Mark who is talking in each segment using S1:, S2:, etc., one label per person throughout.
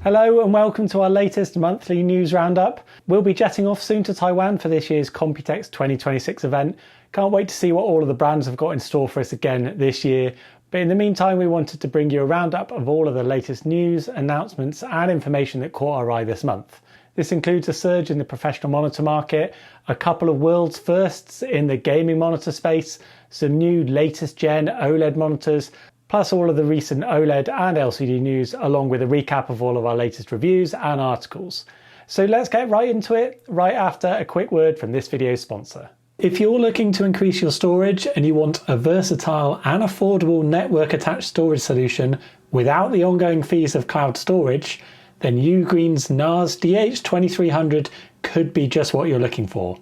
S1: Hello and welcome to our latest monthly news roundup. We'll be jetting off soon to Taiwan for this year's Computex 2026 event. Can't wait to see what all of the brands have got in store for us again this year. But in the meantime, we wanted to bring you a roundup of all of the latest news, announcements and information that caught our eye this month. This includes a surge in the professional monitor market, a couple of world's firsts in the gaming monitor space, some new latest gen OLED monitors, plus all of the recent OLED and LCD news, along with a recap of all of our latest reviews and articles. So let's get right into it, right after a quick word from this video's sponsor. If you're looking to increase your storage and you want a versatile and affordable network attached storage solution without the ongoing fees of cloud storage, then UGREEN's NAS DH2300 could be just what you're looking for.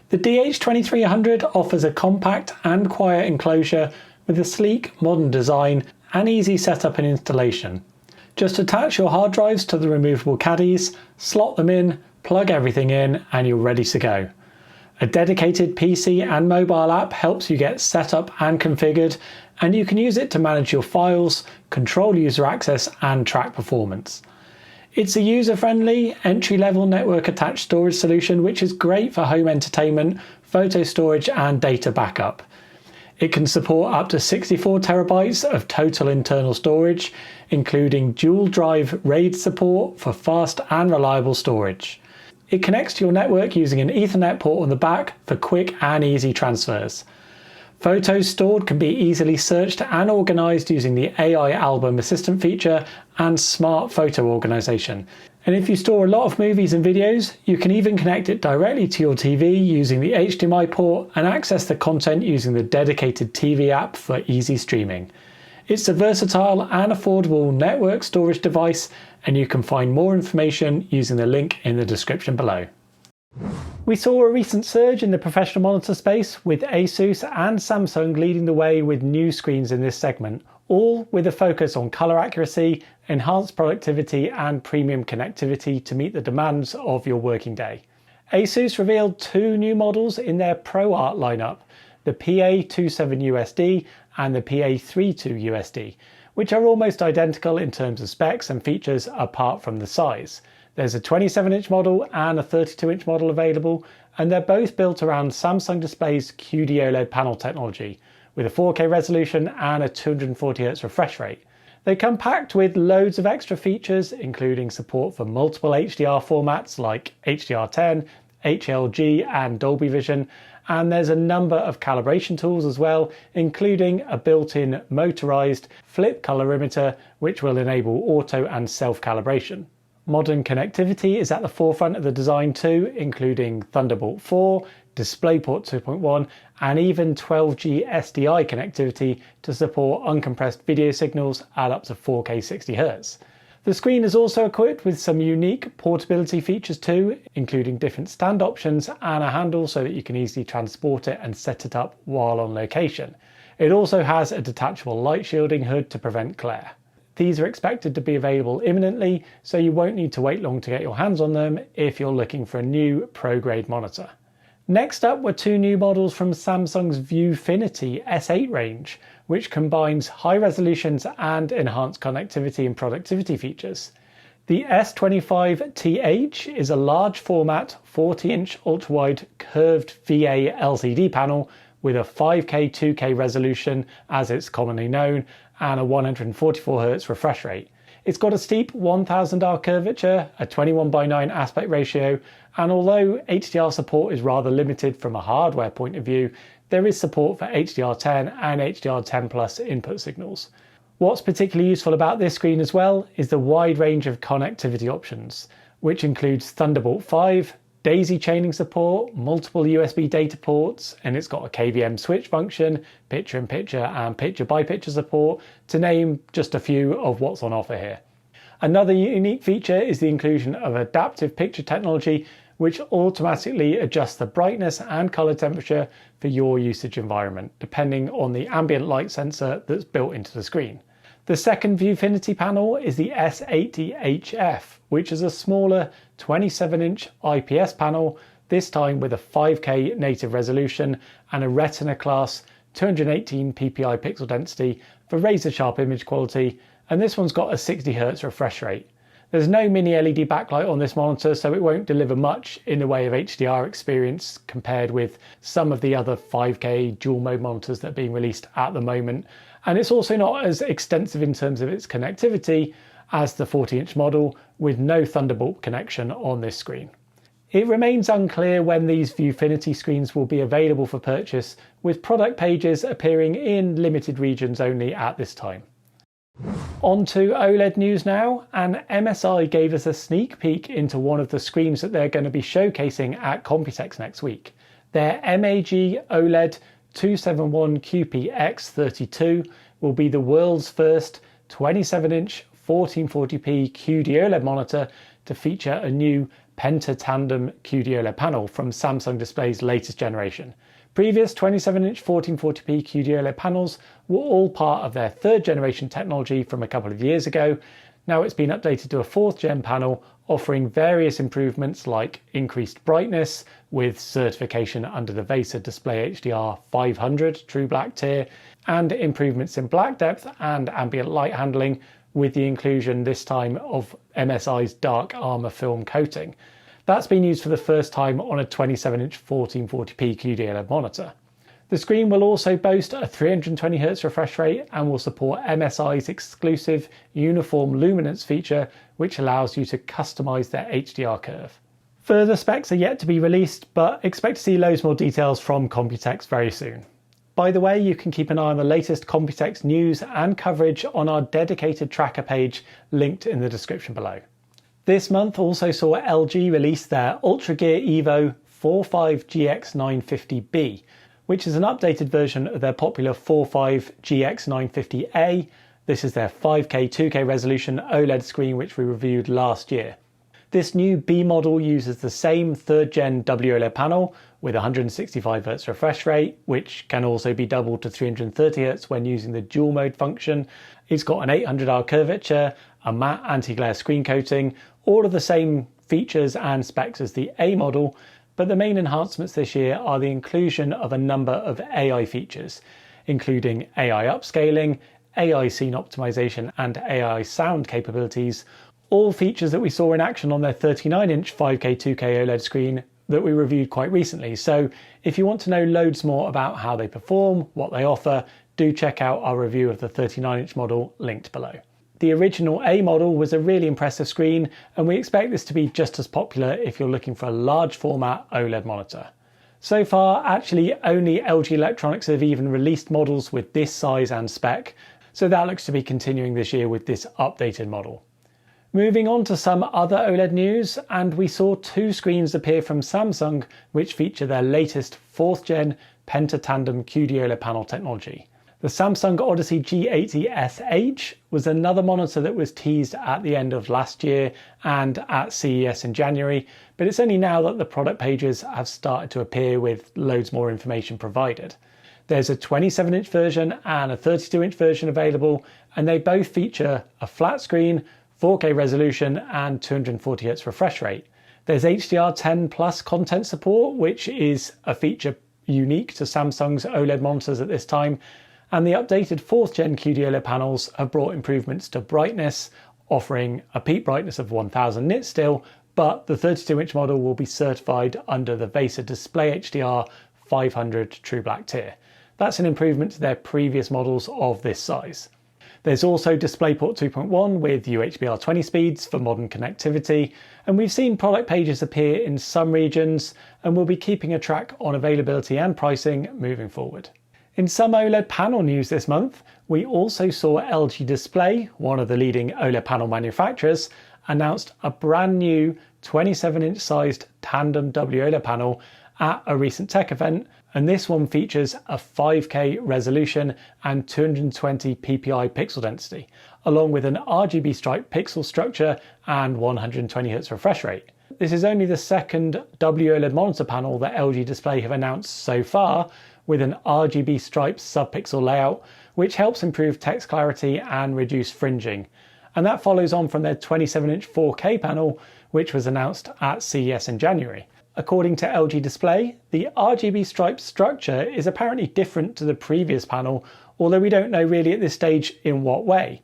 S1: The DH2300 offers a compact and quiet enclosure with a sleek, modern design and easy setup and installation. Just attach your hard drives to the removable caddies, slot them in, plug everything in, and you're ready to go. A dedicated PC and mobile app helps you get set up and configured, and you can use it to manage your files, control user access, and track performance. It's a user-friendly, entry-level network-attached storage solution which is great for home entertainment, photo storage, and data backup. It can support up to 64 terabytes of total internal storage, including dual drive RAID support for fast and reliable storage. It connects to your network using an Ethernet port on the back for quick and easy transfers. Photos stored can be easily searched and organised using the AI Album Assistant feature and Smart Photo Organisation. And if you store a lot of movies and videos, you can even connect it directly to your TV using the HDMI port and access the content using the dedicated TV app for easy streaming. It's a versatile and affordable network storage device, and you can find more information using the link in the description below. We saw a recent surge in the professional monitor space, with ASUS and Samsung leading the way with new screens in this segment, all with a focus on colour accuracy, enhanced productivity and premium connectivity to meet the demands of your working day. ASUS revealed two new models in their ProArt lineup, the PA27USD and the PA32USD, which are almost identical in terms of specs and features apart from the size. There's a 27-inch model and a 32-inch model available, and they're both built around Samsung Display's QD-OLED panel technology, with a 4K resolution and a 240Hz refresh rate. They come packed with loads of extra features, including support for multiple HDR formats like HDR10, HLG and Dolby Vision, and there's a number of calibration tools as well, including a built-in motorized flip colorimeter which will enable auto and self-calibration. Modern connectivity is at the forefront of the design too, including Thunderbolt 4, DisplayPort 2.1 and even 12G SDI connectivity to support uncompressed video signals at up to 4K 60Hz. The screen is also equipped with some unique portability features too, including different stand options and a handle so that you can easily transport it and set it up while on location. It also has a detachable light shielding hood to prevent glare. These are expected to be available imminently, so you won't need to wait long to get your hands on them if you're looking for a new pro-grade monitor. Next up were two new models from Samsung's Viewfinity S8 range, which combines high resolutions and enhanced connectivity and productivity features. The S25TH is a large format 40-inch ultra-wide curved VA LCD panel with a 5K 2K resolution, as it's commonly known, and a 144Hz refresh rate. It's got a steep 1000R curvature, a 21:9 aspect ratio, and although HDR support is rather limited from a hardware point of view, there is support for HDR10 and HDR10 Plus input signals. What's particularly useful about this screen as well is the wide range of connectivity options, which includes Thunderbolt 5, daisy chaining support, multiple USB data ports, and it's got a KVM switch function, picture-in-picture and picture-by-picture support, to name just a few of what's on offer here. Another unique feature is the inclusion of adaptive picture technology, which automatically adjusts the brightness and color temperature for your usage environment, depending on the ambient light sensor that's built into the screen. The second Viewfinity panel is the S80HF, which is a smaller 27-inch IPS panel, this time with a 5K native resolution and a Retina class 218 ppi pixel density for razor sharp image quality, and this one's got a 60Hz refresh rate. There's no mini LED backlight on this monitor, so it won't deliver much in the way of HDR experience compared with some of the other 5K dual mode monitors that are being released at the moment. And it's also not as extensive in terms of its connectivity as the 40-inch model, with no Thunderbolt connection on this screen. It remains unclear when these Viewfinity screens will be available for purchase, with product pages appearing in limited regions only at this time. On to OLED news now, and MSI gave us a sneak peek into one of the screens that they're going to be showcasing at Computex next week. Their MAG OLED 271QPX32 will be the world's first 27-inch 1440p QD-OLED monitor to feature a new Penta-Tandem QD-OLED panel from Samsung Display's latest generation. Previous 27-inch 1440p QD-OLED panels were all part of their third generation technology from a couple of years ago. Now it's been updated to a fourth gen panel, offering various improvements like increased brightness with certification under the VESA Display HDR 500 True Black tier, and improvements in black depth and ambient light handling with the inclusion this time of MSI's dark armor film coating. That's been used for the first time on a 27-inch 1440p QD-OLED monitor. The screen will also boast a 320Hz refresh rate and will support MSI's exclusive uniform luminance feature, which allows you to customize their HDR curve. Further specs are yet to be released, but expect to see loads more details from Computex very soon. By the way, you can keep an eye on the latest Computex news and coverage on our dedicated tracker page linked in the description below. This month also saw LG release their UltraGear Evo 45GX950B, which is an updated version of their popular 45GX950A. This is their 5K 2K resolution OLED screen which we reviewed last year. This new B model uses the same third gen WOLED panel with 165Hz refresh rate, which can also be doubled to 330Hz when using the dual mode function. It's got an 800R curvature, a matte anti-glare screen coating, all of the same features and specs as the A model, but the main enhancements this year are the inclusion of a number of AI features, including AI upscaling, AI scene optimization, and AI sound capabilities, all features that we saw in action on their 39-inch 5K 2K OLED screen that we reviewed quite recently. So if you want to know loads more about how they perform, what they offer, do check out our review of the 39-inch model linked below. The original A model was a really impressive screen, and we expect this to be just as popular if you're looking for a large format OLED monitor. So far, actually only LG Electronics have even released models with this size and spec, so that looks to be continuing this year with this updated model. Moving on to some other OLED news, and we saw two screens appear from Samsung which feature their latest 4th gen Penta-Tandem QD-OLED panel technology. The Samsung Odyssey G80SH was another monitor that was teased at the end of last year and at CES in January, but it's only now that the product pages have started to appear with loads more information provided. There's a 27-inch version and a 32-inch version available, and they both feature a flat screen, 4K resolution and 240Hz refresh rate. There's HDR10 Plus content support, which is a feature unique to Samsung's OLED monitors at this time, and the updated 4th gen QD-OLED panels have brought improvements to brightness, offering a peak brightness of 1000 nits still, but the 32-inch model will be certified under the VESA Display HDR 500 True Black tier. That's an improvement to their previous models of this size. There's also DisplayPort 2.1 with UHBR20 speeds for modern connectivity, and we've seen product pages appear in some regions, and we'll be keeping a track on availability and pricing moving forward. In some OLED panel news this month, we also saw LG Display, one of the leading OLED panel manufacturers, announced a brand new 27-inch sized tandem WOLED panel at a recent tech event, and this one features a 5K resolution and 220 ppi pixel density, along with an RGB striped pixel structure and 120Hz refresh rate. This is only the second WOLED monitor panel that LG Display have announced so far, with an RGB striped sub-pixel layout, which helps improve text clarity and reduce fringing. And that follows on from their 27-inch 4K panel, which was announced at CES in January. According to LG Display, the RGB striped structure is apparently different to the previous panel, although we don't know really at this stage in what way.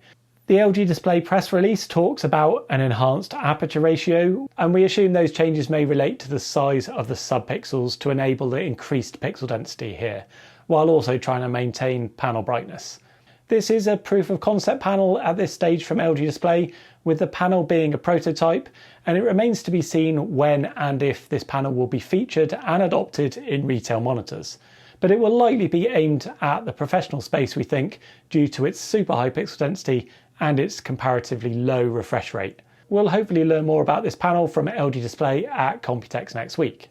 S1: The LG Display press release talks about an enhanced aperture ratio, and we assume those changes may relate to the size of the subpixels to enable the increased pixel density here, while also trying to maintain panel brightness. This is a proof of concept panel at this stage from LG Display, with the panel being a prototype, and it remains to be seen when and if this panel will be featured and adopted in retail monitors. But it will likely be aimed at the professional space, we think, due to its super high pixel density and its comparatively low refresh rate. We'll hopefully learn more about this panel from LG Display at Computex next week.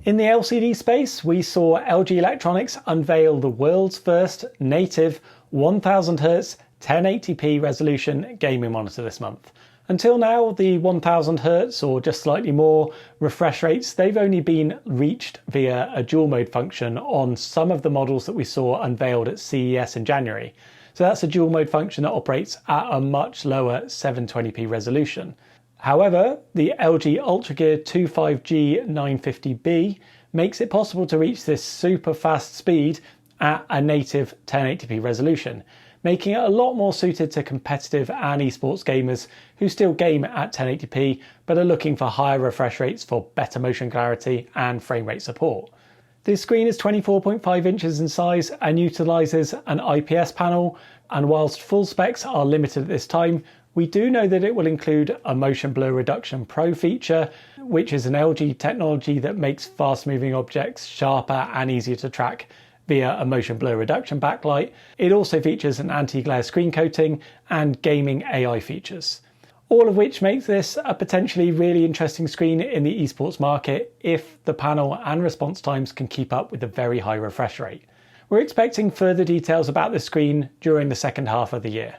S1: In the LCD space, we saw LG Electronics unveil the world's first native 1000Hz 1080p resolution gaming monitor this month. Until now, the 1000Hz or just slightly more refresh rates, they've only been reached via a dual mode function on some of the models that we saw unveiled at CES in January. So that's a dual mode function that operates at a much lower 720p resolution. However, the LG UltraGear 25G 950B makes it possible to reach this super fast speed at a native 1080p resolution, making it a lot more suited to competitive and esports gamers who still game at 1080p but are looking for higher refresh rates for better motion clarity and frame rate support. This screen is 24.5 inches in size and utilises an IPS panel, and whilst full specs are limited at this time, we do know that it will include a Motion Blur Reduction Pro feature, which is an LG technology that makes fast moving objects sharper and easier to track via a motion blur reduction backlight. It also features an anti-glare screen coating and gaming AI features, all of which makes this a potentially really interesting screen in the esports market if the panel and response times can keep up with the very high refresh rate. We're expecting further details about this screen during the second half of the year.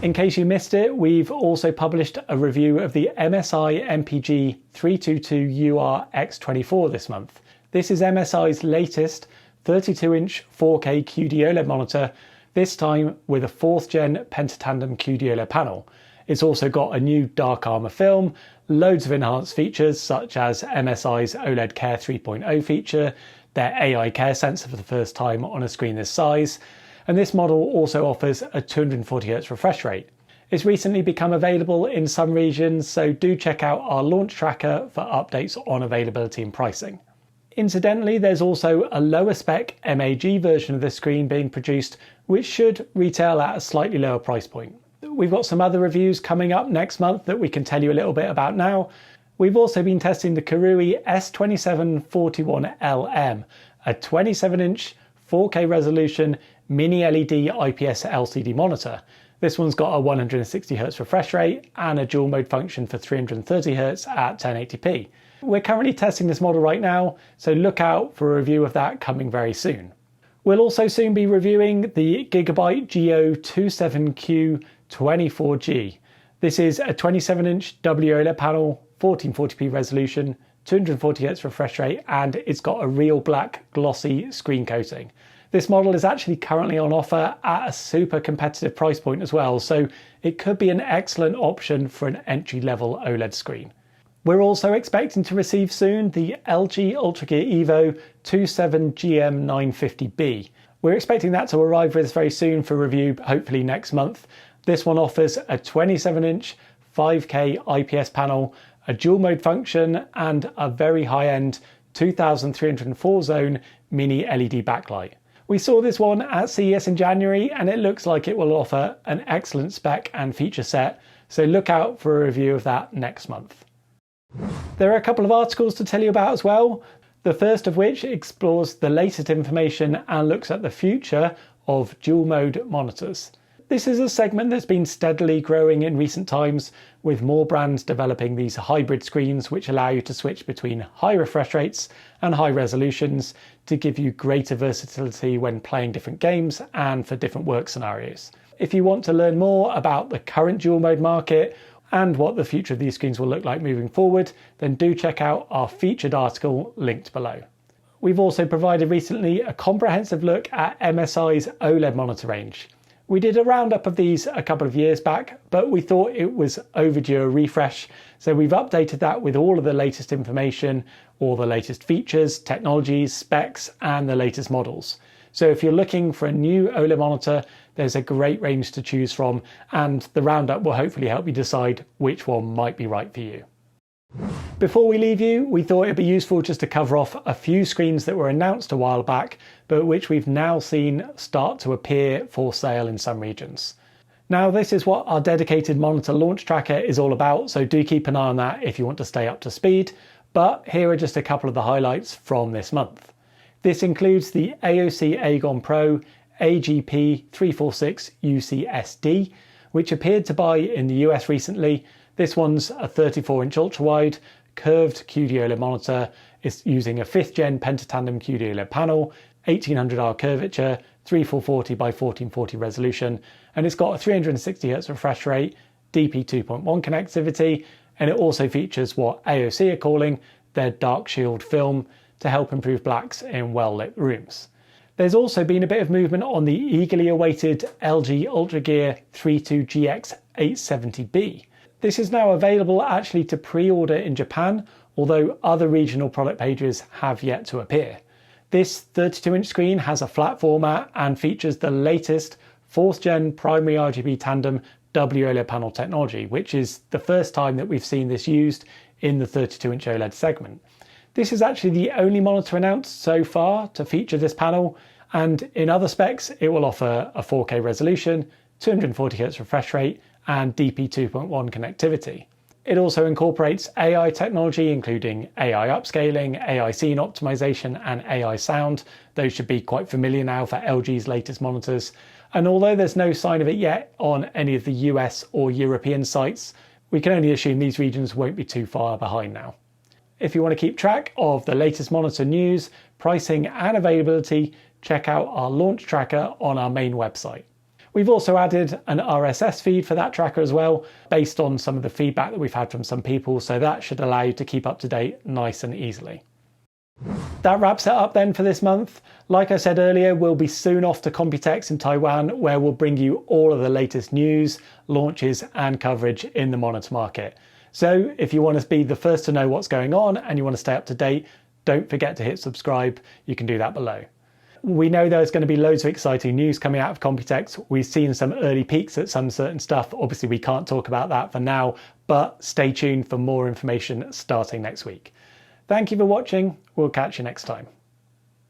S1: In case you missed it, we've also published a review of the MSI MPG 322UR-X24 this month. This is MSI's latest 32-inch 4K QD OLED monitor, this time with a 4th gen pentatandem QD OLED panel. It's also got a new dark armor film, loads of enhanced features such as MSI's OLED Care 3.0 feature, their AI Care sensor for the first time on a screen this size, and this model also offers a 240Hz refresh rate. It's recently become available in some regions, so do check out our launch tracker for updates on availability and pricing. Incidentally, there's also a lower spec MAG version of this screen being produced, which should retail at a slightly lower price point. We've got some other reviews coming up next month that we can tell you a little bit about now. We've also been testing the Kirui S2741LM, a 27-inch 4K resolution mini LED IPS LCD monitor. This one's got a 160Hz refresh rate and a dual mode function for 330Hz at 1080p. We're currently testing this model right now, so look out for a review of that coming very soon. We'll also soon be reviewing the Gigabyte Go27Q 24G. This is a 27-inch WOLED panel, 1440p resolution, 240Hz refresh rate, and it's got a real black glossy screen coating. This model is actually currently on offer at a super competitive price point as well, so it could be an excellent option for an entry-level OLED screen. We're also expecting to receive soon the LG UltraGear Evo 27GM950B. We're expecting that to arrive with us very soon for review, hopefully next month. This one offers a 27-inch 5K IPS panel, a dual mode function, and a very high-end 2304 zone mini LED backlight. We saw this one at CES in January, and it looks like it will offer an excellent spec and feature set, so look out for a review of that next month. There are a couple of articles to tell you about as well, the first of which explores the latest information and looks at the future of dual mode monitors. This is a segment that's been steadily growing in recent times, with more brands developing these hybrid screens which allow you to switch between high refresh rates and high resolutions to give you greater versatility when playing different games and for different work scenarios. If you want to learn more about the current dual mode market and what the future of these screens will look like moving forward, then do check out our featured article linked below. We've also provided recently a comprehensive look at MSI's OLED monitor range. We did a roundup of these a couple of years back, but we thought it was overdue a refresh, so we've updated that with all of the latest information, all the latest features, technologies, specs, and the latest models. So if you're looking for a new OLED monitor, there's a great range to choose from, and the roundup will hopefully help you decide which one might be right for you. Before we leave you, we thought it'd be useful just to cover off a few screens that were announced a while back, but which we've now seen start to appear for sale in some regions. Now, this is what our dedicated monitor launch tracker is all about, so do keep an eye on that if you want to stay up to speed, but here are just a couple of the highlights from this month. This includes the AOC Aegon Pro AGP346 UCSD, which appeared to buy in the US recently. This one's a 34-inch ultra-wide curved QD OLED monitor. It's using a 5th gen pentatandem QD OLED panel, 1800R curvature, 3440 by 1440 resolution, and it's got a 360Hz refresh rate, DP 2.1 connectivity, and it also features what AOC are calling their Dark Shield film to help improve blacks in well-lit rooms. There's also been a bit of movement on the eagerly awaited LG UltraGear 32GX 870B. This is now available actually to pre-order in Japan, although other regional product pages have yet to appear. This 32-inch screen has a flat format and features the latest 4th gen primary RGB tandem WOLED panel technology, which is the first time that we've seen this used in the 32-inch OLED segment. This is actually the only monitor announced so far to feature this panel, and in other specs it will offer a 4K resolution, 240Hz refresh rate and DP 2.1 connectivity. It also incorporates AI technology including AI upscaling, AI scene optimization and AI sound. Those should be quite familiar now for LG's latest monitors. And although there's no sign of it yet on any of the US or European sites, we can only assume these regions won't be too far behind now. If you want to keep track of the latest monitor news, pricing and availability, check out our launch tracker on our main website. We've also added an RSS feed for that tracker as well, based on some of the feedback that we've had from some people, so that should allow you to keep up to date nice and easily. That wraps it up then for this month. Like I said earlier, we'll be soon off to Computex in Taiwan, where we'll bring you all of the latest news, launches and coverage in the monitor market. So if you want to be the first to know what's going on and you want to stay up to date, don't forget to hit subscribe. You can do that below. We know there's going to be loads of exciting news coming out of Computex. We've seen some early peeks at some certain stuff. Obviously, we can't talk about that for now, but stay tuned for more information starting next week. Thank you for watching. We'll catch you next time.